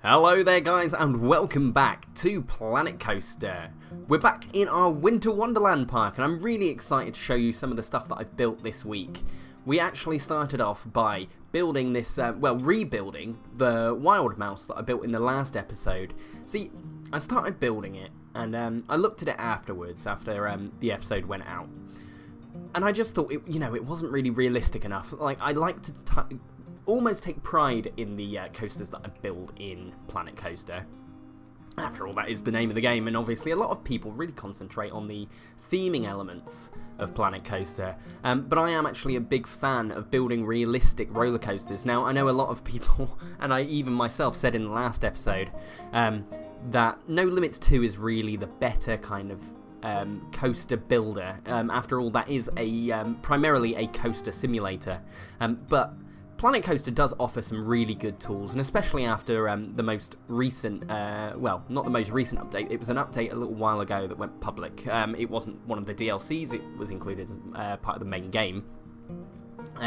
Hello there guys and welcome back to Planet Coaster. We're back in our Winter Wonderland park and I'm really excited to show you some of the stuff that I've built this week. We actually started off by building this, rebuilding the wild mouse that I built in the last episode. See, I started building it and I looked at it afterwards, after the episode went out. And I just thought, it wasn't really realistic enough. Like, I like to almost take pride in the coasters that I build in Planet Coaster. After all, that is the name of the game, and obviously a lot of people really concentrate on the theming elements of Planet Coaster, but I am actually a big fan of building realistic roller coasters. Now, I know a lot of people, and I even myself said in the last episode, that No Limits 2 is really the better kind of coaster builder. After all, that is primarily a coaster simulator, but Planet Coaster does offer some really good tools, and especially after the most recent, well, not the most recent update, it was an update a little while ago that went public. It wasn't one of the DLCs, it was included as part of the main game.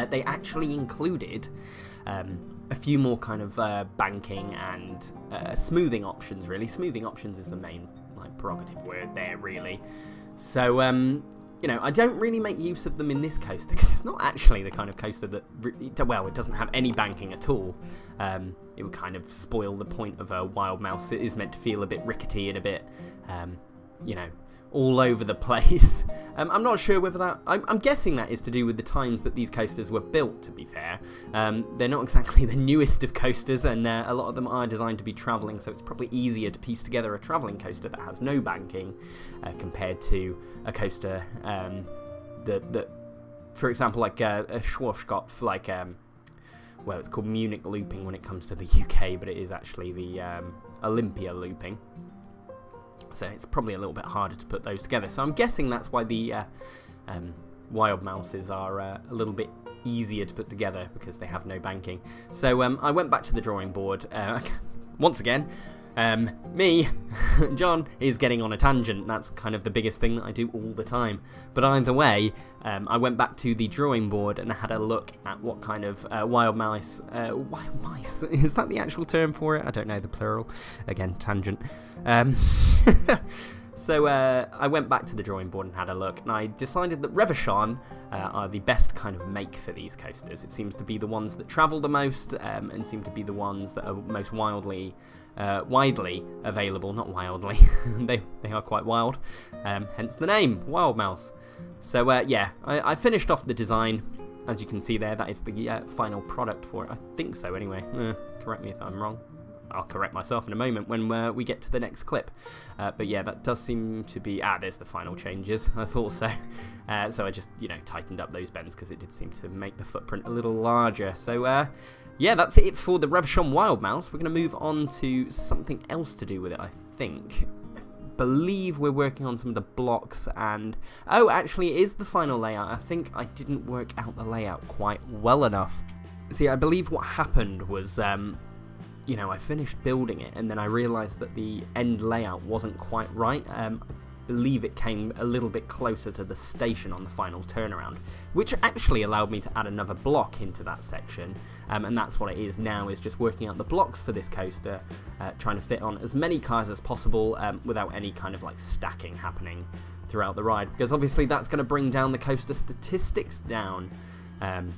They actually included a few more kind of banking and smoothing options, really. Smoothing options is the main prerogative word there, really. So, I don't really make use of them in this coaster because it's not actually the kind of coaster that, well, it doesn't have any banking at all. It would kind of spoil the point of a wild mouse. It is meant to feel a bit rickety and a bit, all over the place. I'm not sure whether that... I'm guessing that is to do with the times that these coasters were built, to be fair. They're not exactly the newest of coasters, and a lot of them are designed to be travelling, so it's probably easier to piece together a travelling coaster that has no banking compared to a coaster that, for example, like a Schwarzkopf, like... well, it's called Munich looping when it comes to the UK, but it is actually the Olympia looping. So it's probably a little bit harder to put those together. So I'm guessing that's why the wild mouses are a little bit easier to put together, because they have no banking. So I went back to the drawing board. Once again, me, John, is getting on a tangent. That's kind of the biggest thing that I do all the time. But either way, I went back to the drawing board and had a look at what kind of wild mice, is that the actual term for it? I don't know the plural. Again, tangent. So I went back to the drawing board and had a look, and I decided that Revachon are the best kind of make for these coasters. It seems to be the ones that travel the most, and seem to be the ones that are most widely available. Not wildly, they are quite wild, hence the name, Wild Mouse. So yeah, I finished off the design. As you can see there, that is the final product for it. I think so anyway. Correct me if I'm wrong. I'll correct myself in a moment when we get to the next clip. But yeah, that does seem to be... there's the final changes. I thought so. So I just, tightened up those bends because it did seem to make the footprint a little larger. So yeah, that's it for the Revachon Wild Mouse. We're going to move on to something else to do with it, I think. I believe we're working on some of the blocks and... Oh, actually, it is the final layout. I think I didn't work out the layout quite well enough. See, I believe what happened was... I finished building it and then I realised that the end layout wasn't quite right. I believe it came a little bit closer to the station on the final turnaround, which actually allowed me to add another block into that section, and that's what it is now, is just working out the blocks for this coaster, trying to fit on as many cars as possible without any kind of stacking happening throughout the ride, because obviously that's going to bring down the coaster statistics down.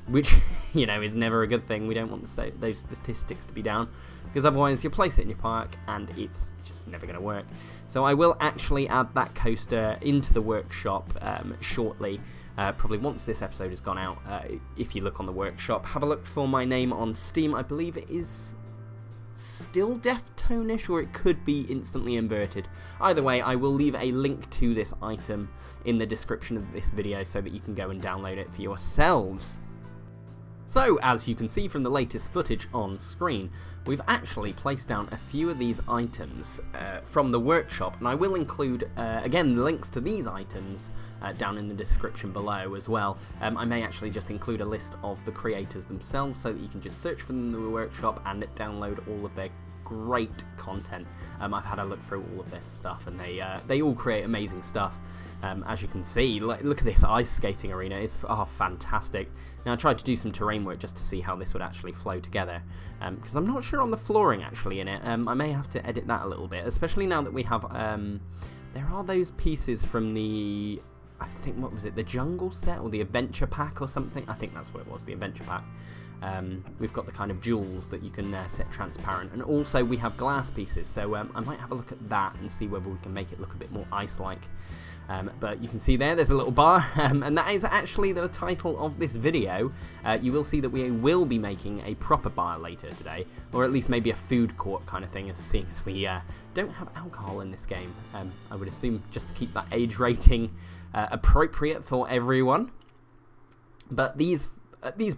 Which, is never a good thing. We don't want those statistics to be down, because otherwise you'll place it in your park and it's just never going to work. So I will actually add that coaster into the workshop shortly, probably once this episode has gone out. If you look on the workshop, have a look for my name on Steam. I believe it is still Deftone-ish, or it could be instantly inverted. Either way, I will leave a link to this item in the description of this video so that you can go and download it for yourselves. So, as you can see from the latest footage on screen, we've actually placed down a few of these items from the workshop, and I will include, again, links to these items down in the description below as well. I may actually just include a list of the creators themselves so that you can just search for them in the workshop and download all of their great content. I've had a look through all of this stuff, and they all create amazing stuff. As you can see, look at this ice skating arena. It's fantastic. Now I tried to do some terrain work just to see how this would actually flow together, because I'm not sure on the flooring actually in it. I may have to edit that a little bit, especially now that we have there are those pieces from the, I think, what was it, the jungle set or the adventure pack or something? I think that's what it was, the adventure pack. We've got the kind of jewels that you can set transparent, and also we have glass pieces, so I might have a look at that and see whether we can make it look a bit more ice-like. But you can see there's a little bar, and that is actually the title of this video. You will see that we will be making a proper bar later today, or at least maybe a food court kind of thing, as seeing as we don't have alcohol in this game. I would assume just to keep that age rating appropriate for everyone. But these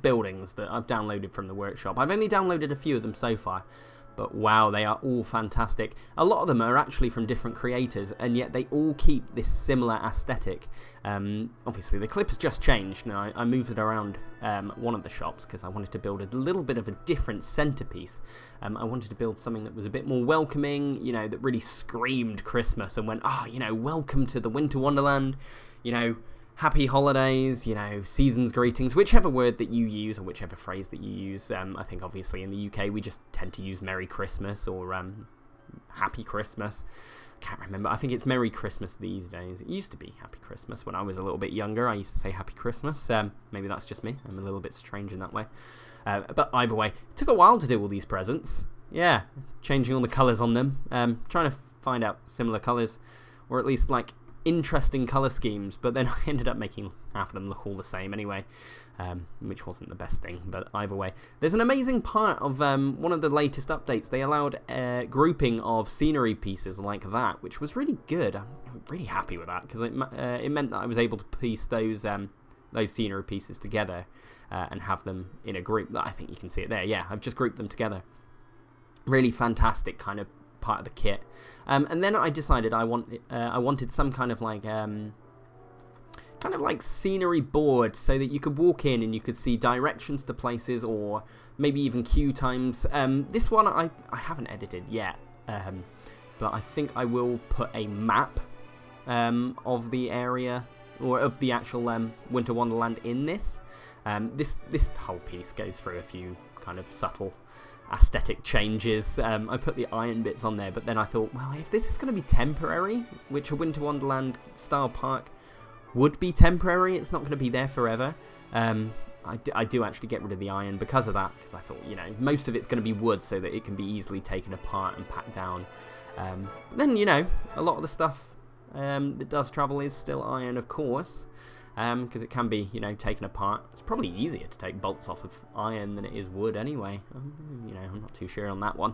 buildings that I've downloaded from the workshop, I've only downloaded a few of them so far, but wow, they are all fantastic. A lot of them are actually from different creators, and yet they all keep this similar aesthetic. Obviously the clip has just changed. Now I moved it around one of the shops because I wanted to build a little bit of a different centerpiece. I wanted to build something that was a bit more welcoming, you know, that really screamed Christmas and went, you know, welcome to the Winter Wonderland, you know, happy holidays, you know, season's greetings, whichever word that you use or whichever phrase that you use. I think obviously in the UK we just tend to use Merry Christmas or Happy Christmas. Can't remember. I think it's Merry Christmas these days. It used to be Happy Christmas when I was a little bit younger. I used to say Happy Christmas. Maybe that's just me. I'm a little bit strange in that way. But either way, it took a while to do all these presents. Yeah, changing all the colours on them. Trying to find out similar colours, or at least like interesting colour schemes, but then I ended up making half of them look all the same anyway, which wasn't the best thing. But either way, there's an amazing part of one of the latest updates. They allowed grouping of scenery pieces like that, which was really good. I'm really happy with that, because it meant that I was able to piece those scenery pieces together and have them in a group. I think you can see it there. Yeah, I've just grouped them together. Really fantastic kind of part of the kit. And then I decided I wanted some kind of like scenery board, so that you could walk in and you could see directions to places, or maybe even queue times. This one I haven't edited yet, but I think I will put a map of the area, or of the actual Winter Wonderland in this. This whole piece goes through a few kind of subtle aesthetic changes. I put the iron bits on there, but then I thought, well, if this is going to be temporary, which a Winter Wonderland style park would be temporary, it's not going to be there forever. I do actually get rid of the iron because of that, because I thought, you know, most of it's going to be wood, so that it can be easily taken apart and packed down. Then, you know, a lot of the stuff that does travel is still iron, of course, because it can be, you know, taken apart. It's probably easier to take bolts off of iron than it is wood anyway. You know, I'm not too sure on that one.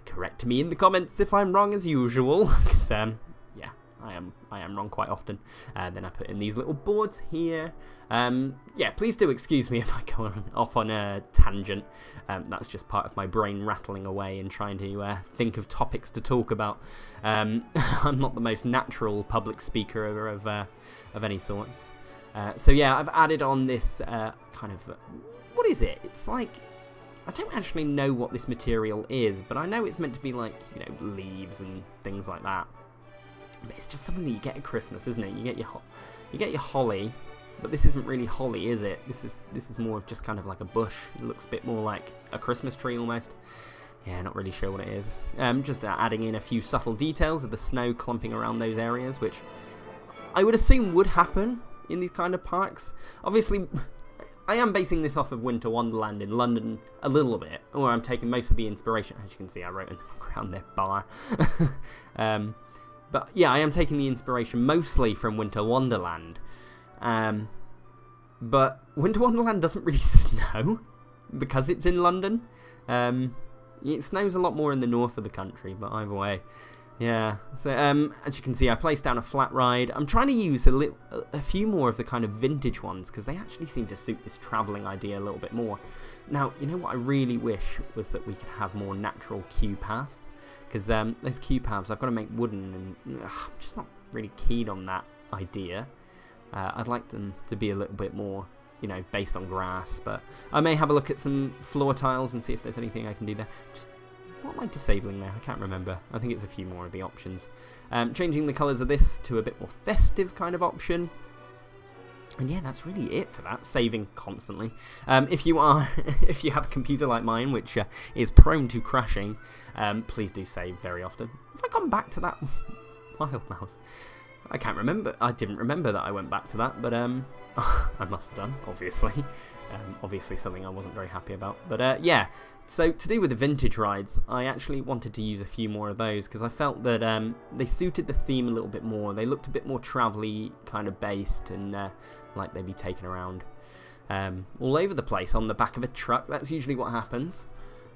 Correct me in the comments if I'm wrong, as usual, because yeah, I am wrong quite often. Then I put in these little boards here. Yeah, please do excuse me if I go off on a tangent. That's just part of my brain rattling away and trying to think of topics to talk about. I'm not the most natural public speaker of any sorts. So yeah, I've added on this kind of, what is it? It's like, I don't actually know what this material is, but I know it's meant to be like, you know, leaves and things like that. But it's just something that you get at Christmas, isn't it? You get your holly, but this isn't really holly, is it? This is more of just kind of like a bush. It looks a bit more like a Christmas tree almost. Yeah, not really sure what it is. Just adding in a few subtle details of the snow clumping around those areas, which I would assume would happen in these kind of parks. Obviously, I am basing this off of Winter Wonderland in London a little bit, or I'm taking most of the inspiration. As you can see, I wrote in the background there, bar. But yeah, I am taking the inspiration mostly from Winter Wonderland. But Winter Wonderland doesn't really snow because it's in London. It snows a lot more in the north of the country, but either way. Yeah, so as you can see, I placed down a flat ride. I'm trying to use a few more of the kind of vintage ones, because they actually seem to suit this travelling idea a little bit more. Now, you know what I really wish was that we could have more natural queue paths, because those queue paths, I've got to make wooden, and I'm just not really keen on that idea. I'd like them to be a little bit more, you know, based on grass, but I may have a look at some floor tiles and see if there's anything I can do there. Just what am I disabling there? I can't remember. I think it's a few more of the options. Changing the colours of this to a bit more festive kind of option. And yeah, that's really it for that, saving constantly. If you have a computer like mine, which is prone to crashing, please do save very often. Have I gone back to that wild mouse? I can't remember. I didn't remember that I went back to that, but I must have done, obviously. Obviously something I wasn't very happy about. But yeah, so to do with the vintage rides, I actually wanted to use a few more of those because I felt that they suited the theme a little bit more. They looked a bit more travel-y kind of based and like they'd be taken around all over the place on the back of a truck. That's usually what happens.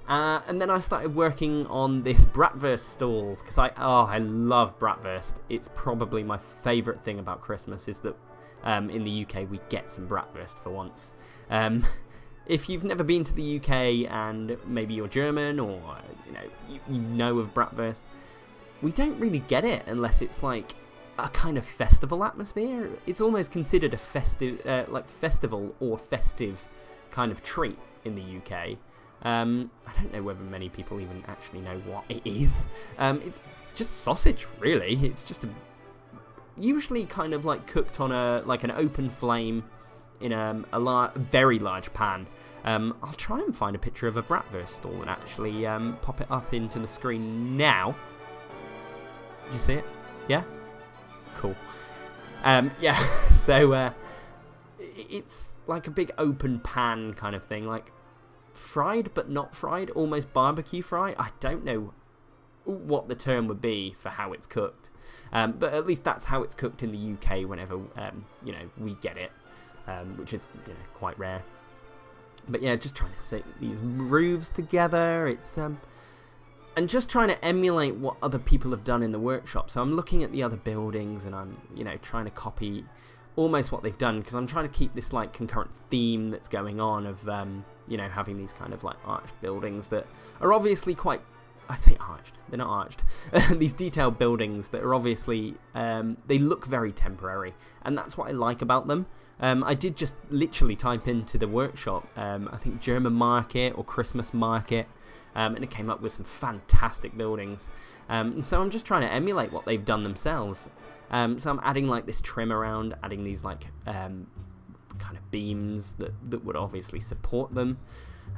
And then I started working on this bratwurst stall because I love bratwurst. It's probably my favourite thing about Christmas is that in the UK we get some bratwurst for once. If you've never been to the UK and maybe you're German or you know of bratwurst, we don't really get it unless it's like a kind of festival atmosphere. It's almost considered a festival or festive kind of treat in the UK. I don't know whether many people even actually know what it is. It's just sausage, really. It's just usually kind of like cooked on an open flame in a very large pan. I'll try and find a picture of a bratwurst stall and actually pop it up into the screen now. Did you see it? Yeah? Cool. Yeah, so it's like a big open pan kind of thing, like fried but not fried, almost barbecue fried. I don't know what the term would be for how it's cooked, but at least that's how it's cooked in the UK whenever we get it, which is quite rare. But yeah, just trying to set these roofs together. It's and just trying to emulate what other people have done in the workshop. So I'm looking at the other buildings and I'm trying to copy almost what they've done because I'm trying to keep this like concurrent theme that's going on of having these kind of like arched buildings that are obviously quite, I say arched, they're not arched, these detailed buildings that are obviously they look very temporary, and that's what I like about them. I did just literally type into the workshop I think German market or Christmas market, and it came up with some fantastic buildings, and so I'm just trying to emulate what they've done themselves. So I'm adding like this trim around, adding these like kind of beams that would obviously support them,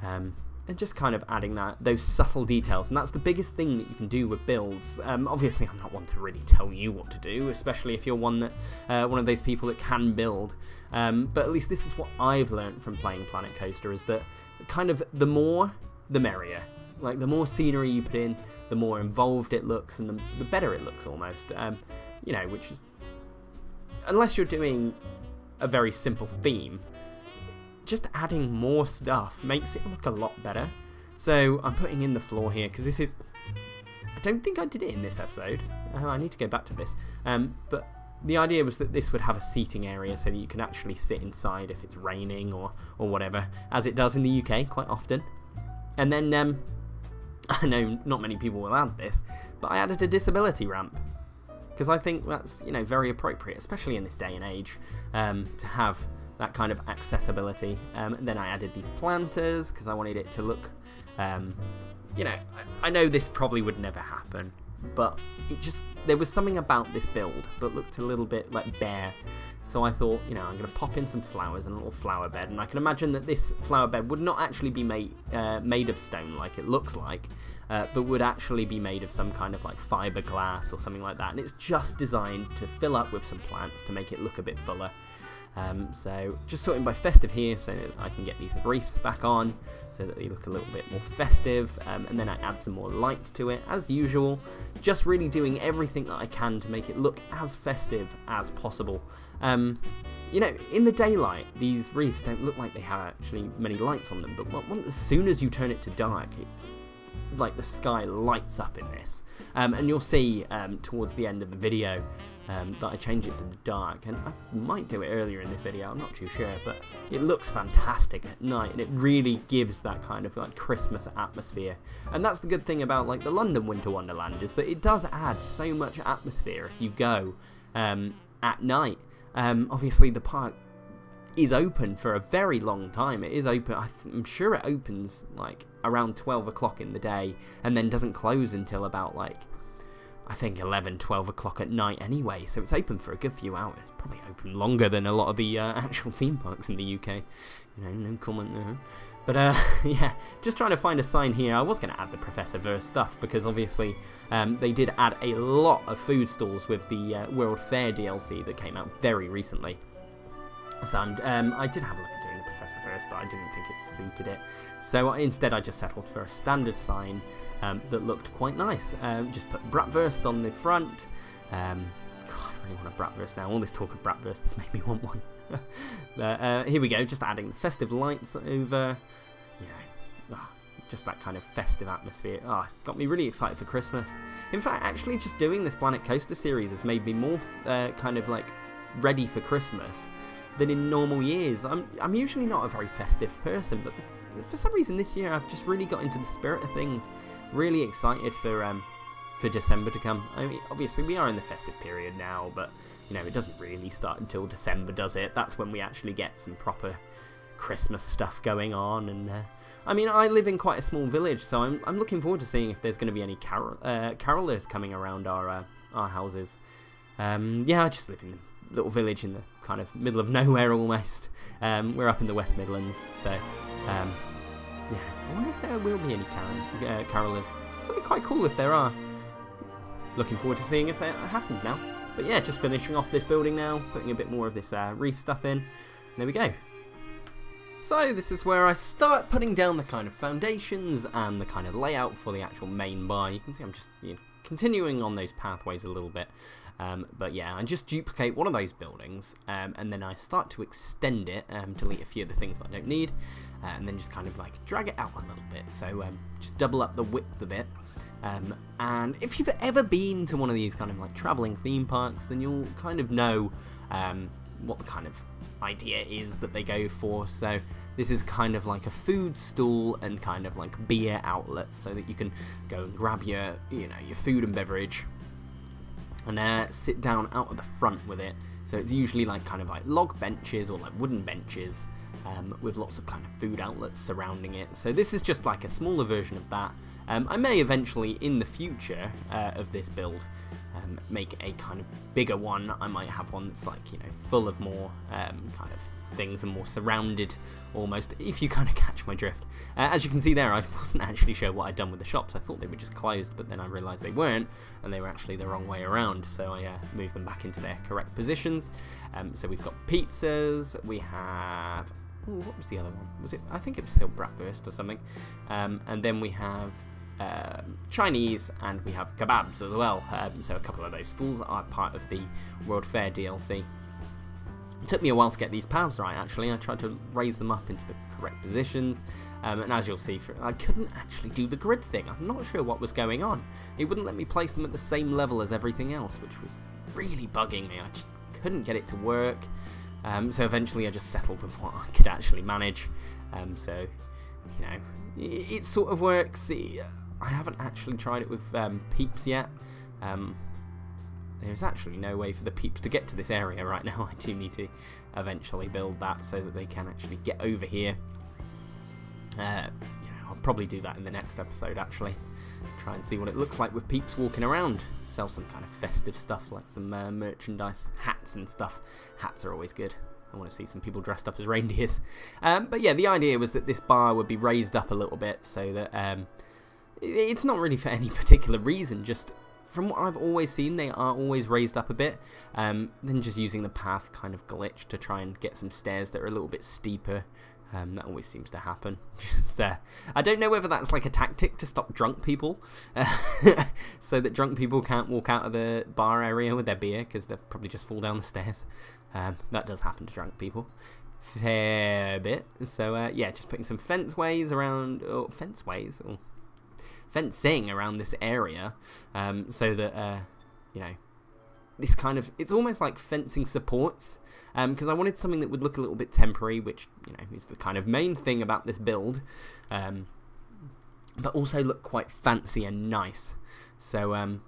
and just kind of adding those subtle details. And that's the biggest thing that you can do with builds. Obviously I'm not one to really tell you what to do, especially if you're one of those people that can build, but at least this is what I've learned from playing Planet Coaster, is that kind of the more the merrier. Like the more scenery you put in, the more involved it looks, and the better it looks almost. Which is, unless you're doing a very simple theme, just adding more stuff makes it look a lot better. So I'm putting in the floor here because this is, I don't think I did it in this episode. I need to go back to this. But the idea was that this would have a seating area so that you can actually sit inside if it's raining or whatever, as it does in the UK quite often. And then I know not many people will add this, but I added a disability ramp because I think that's very appropriate, especially in this day and age, to have that kind of accessibility. And then I added these planters because I wanted it to look, I know this probably would never happen, but there was something about this build that looked a little bit like bare. So I thought, I'm going to pop in some flowers and a little flower bed, and I can imagine that this flower bed would not actually be made of stone like it looks like, but would actually be made of some kind of like fiberglass or something like that, and it's just designed to fill up with some plants to make it look a bit fuller. So just sorting by festive here so that I can get these wreaths back on so that they look a little bit more festive, and then I add some more lights to it as usual, just really doing everything that I can to make it look as festive as possible. In the daylight these wreaths don't look like they have actually many lights on them, but as soon as you turn it to dark, like the sky lights up in this, and you'll see towards the end of the video that I change it to the dark, and I might do it earlier in this video, I'm not too sure, but it looks fantastic at night, and it really gives that kind of like Christmas atmosphere. And that's the good thing about like the London Winter Wonderland, is that it does add so much atmosphere if you go at night. Obviously the park is open for a very long time. It is open, I'm sure it opens like around 12 o'clock in the day and then doesn't close until about like, I think 11, 12 o'clock at night anyway, so it's open for a good few hours. Probably open longer than a lot of the actual theme parks in the UK. You know, no comment there. But yeah, just trying to find a sign here. I was going to add the Professor Verse stuff because obviously they did add a lot of food stalls with the World Fair DLC that came out very recently. So I did have a look at doing the Professor Verse, but I didn't think it suited it. So instead I just settled for a standard sign that looked quite nice. Just put Bratwurst on the front. God, I really want a Bratwurst now. All this talk of Bratwurst has made me want one. But here we go, just adding the festive lights over. You know, just that kind of festive atmosphere. It's got me really excited for Christmas. In fact, actually just doing this Planet Coaster series has made me more kind of like ready for Christmas than in normal years. I'm usually not a very festive person, but for some reason this year I've just really got into the spirit of things. Really excited for December to come. I mean, obviously we are in the festive period now, but you know, it doesn't really start until December, does it? That's when we actually get some proper Christmas stuff going on. And I mean, I live in quite a small village, so I'm looking forward to seeing if there's going to be any carolers coming around our houses. Yeah, I just live in a little village in the kind of middle of nowhere almost. We're up in the West Midlands, so yeah, I wonder if there will be any carolers. It'd be quite cool if there are. Looking forward to seeing if that happens now. But yeah, just finishing off this building now, putting a bit more of this reef stuff in. There we go. So this is where I start putting down the kind of foundations and the kind of layout for the actual main bar. You can see I'm just continuing on those pathways a little bit. But yeah, I just duplicate one of those buildings and then I start to extend it, delete a few of the things that I don't need, and then just kind of like drag it out a little bit. So just double up the width a bit. And if you've ever been to one of these kind of like traveling theme parks, then you'll kind of know what the kind of idea is that they go for. So this is kind of like a food stall and kind of like beer outlets, so that you can go and grab your your food and beverage and sit down out at the front with it. So it's usually like kind of like log benches or like wooden benches with lots of kind of food outlets surrounding it. So this is just like a smaller version of that. I may eventually in the future of this build make a kind of bigger one. I might have one that's like full of more kind of things and more surrounded almost, if you kind of catch my drift. As you can see there, I wasn't actually sure what I'd done with the shops. I thought they were just closed, but then I realised they weren't, and they were actually the wrong way around, so I moved them back into their correct positions. So we've got pizzas, we have... Ooh, what was the other one? Was it? I think it was still Bratwurst or something. And then we have Chinese, and we have kebabs as well. So a couple of those stalls are part of the World Fair DLC. It took me a while to get these paths right, actually. I tried to raise them up into the correct positions, and as you'll see, I couldn't actually do the grid thing. I'm not sure what was going on. It wouldn't let me place them at the same level as everything else, which was really bugging me. I just couldn't get it to work. So eventually I just settled with what I could actually manage. So, it sort of works. I haven't actually tried it with peeps yet. There's actually no way for the peeps to get to this area right now. I do need to eventually build that so that they can actually get over here. I'll probably do that in the next episode, actually. Try and see what it looks like with peeps walking around. Sell some kind of festive stuff, like some merchandise, hats and stuff. Hats are always good. I want to see some people dressed up as reindeers. But yeah, the idea was that this bar would be raised up a little bit so that it's not really for any particular reason, just from what I've always seen, they are always raised up a bit. Then just using the path kind of glitch to try and get some stairs that are a little bit steeper. That always seems to happen. Just I don't know whether that's like a tactic to stop drunk people, so that drunk people can't walk out of the bar area with their beer because they'll probably just fall down the stairs. That does happen to drunk people fair bit. So yeah, just putting some fencing around this area, so that this kind of, it's almost like fencing supports, because I wanted something that would look a little bit temporary, which is the kind of main thing about this build, but also look quite fancy and nice. So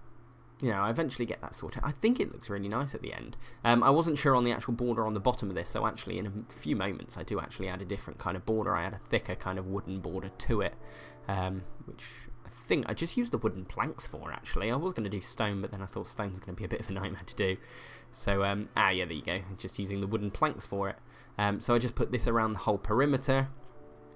you know, I eventually get that sorted. I think it looks really nice at the end. I wasn't sure on the actual border on the bottom of this, so actually in a few moments I do actually add a different kind of border. I add a thicker kind of wooden border to it, which I think I just used the wooden planks for, actually. I was going to do stone, but then I thought stone's going to be a bit of a nightmare to do. So, yeah, there you go. Just using the wooden planks for it. So I just put this around the whole perimeter.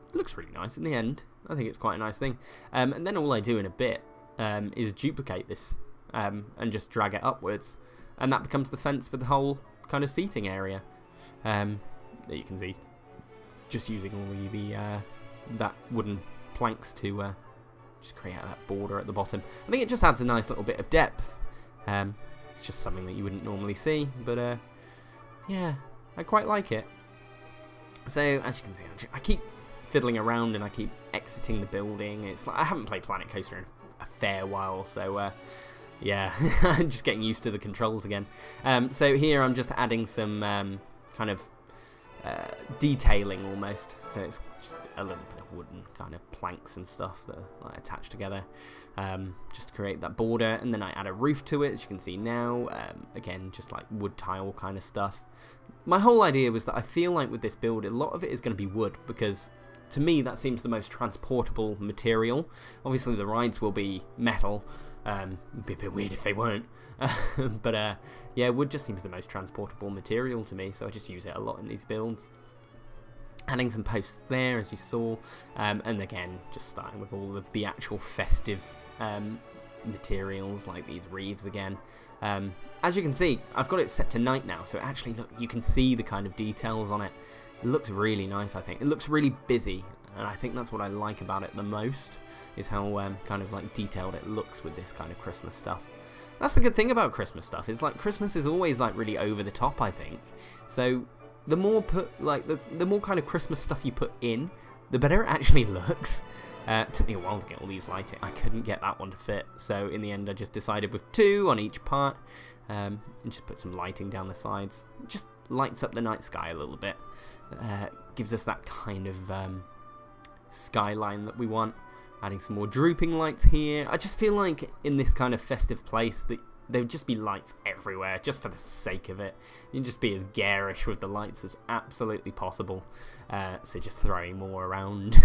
It looks really nice in the end. I think it's quite a nice thing. And then all I do in a bit is duplicate this and just drag it upwards. And that becomes the fence for the whole kind of seating area. There you can see, just using all the that wooden planks to just create that border at the bottom. I think it just adds a nice little bit of depth. It's just something that you wouldn't normally see, but yeah, I quite like it. So as you can see, I keep fiddling around and I keep exiting the building. It's like I haven't played Planet Coaster in a fair while, so yeah, I'm just getting used to the controls again. So here I'm just adding some kind of detailing almost. So it's just a little bit of wooden kind of planks and stuff that are like attached together, just to create that border. And then I add a roof to it, as you can see now. Again, just like wood tile kind of stuff. My whole idea was that I feel like with this build, a lot of it is going to be wood, because to me that seems the most transportable material. Obviously the rides will be metal. It'd be a bit weird if they weren't. But yeah, wood just seems the most transportable material to me, so I just use it a lot in these builds. Adding some posts there, as you saw, and again, just starting with all of the actual festive materials, like these reeves again. As you can see, I've got it set to night now, so actually, look, you can see the kind of details on it. It looks really nice, I think. It looks really busy, and I think that's what I like about it the most, is how kind of like detailed it looks with this kind of Christmas stuff. That's the good thing about Christmas stuff, is like Christmas is always like really over the top, I think. So the more the more kind of Christmas stuff you put in, the better it actually looks. It took me a while to get all these lighting. I couldn't get that one to fit, so in the end I just decided with 2 on each part, and just put some lighting down the sides. It just lights up the night sky a little bit. Gives us that kind of skyline that we want. Adding some more drooping lights here. I just feel like in this kind of festive place that there would just be lights everywhere, just for the sake of it. You can just be as garish with the lights as absolutely possible. So just throwing more around.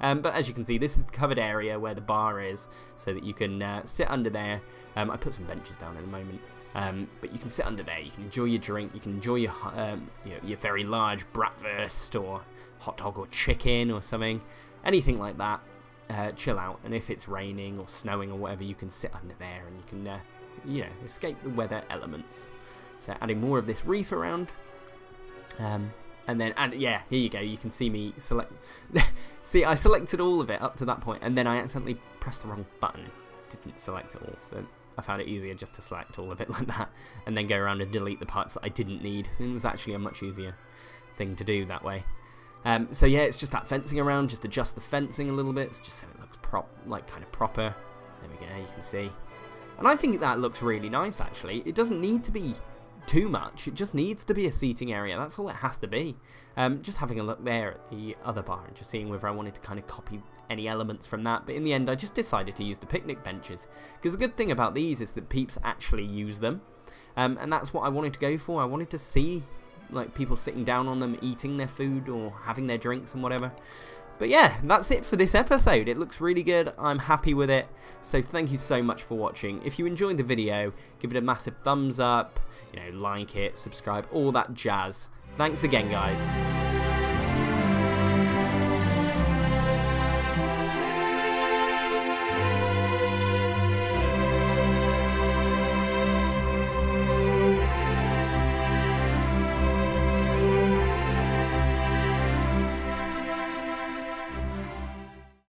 But as you can see, this is the covered area where the bar is, so that you can sit under there. I put some benches down in a moment. But you can sit under there, you can enjoy your drink, you can enjoy your your very large bratwurst or hot dog or chicken or something, anything like that. Chill out, and if it's raining or snowing or whatever, you can sit under there and you can you know, escape the weather elements. So adding more of this reef around, and yeah, here you go, you can see me select. See, I selected all of it up to that point, and then I accidentally pressed the wrong button, didn't select it all, so I found it easier just to select all of it like that, and then go around and delete the parts that I didn't need. It was actually a much easier thing to do that way. So yeah, it's just that fencing around, just adjust the fencing a little bit, just so it looks kind of proper. There we go, you can see. And I think that looks really nice, actually. It doesn't need to be too much, it just needs to be a seating area, that's all it has to be. Just having a look there at the other bar and just seeing whether I wanted to kind of copy any elements from that, but in the end I just decided to use the picnic benches, because the good thing about these is that peeps actually use them, and that's what I wanted to go for. I wanted to see like people sitting down on them, eating their food or having their drinks and whatever. But yeah, that's it for this episode. It looks really good, I'm happy with it, so thank you so much for watching. If you enjoyed the video, give it a massive thumbs up, you know, like it, subscribe, all that jazz. Thanks again, guys.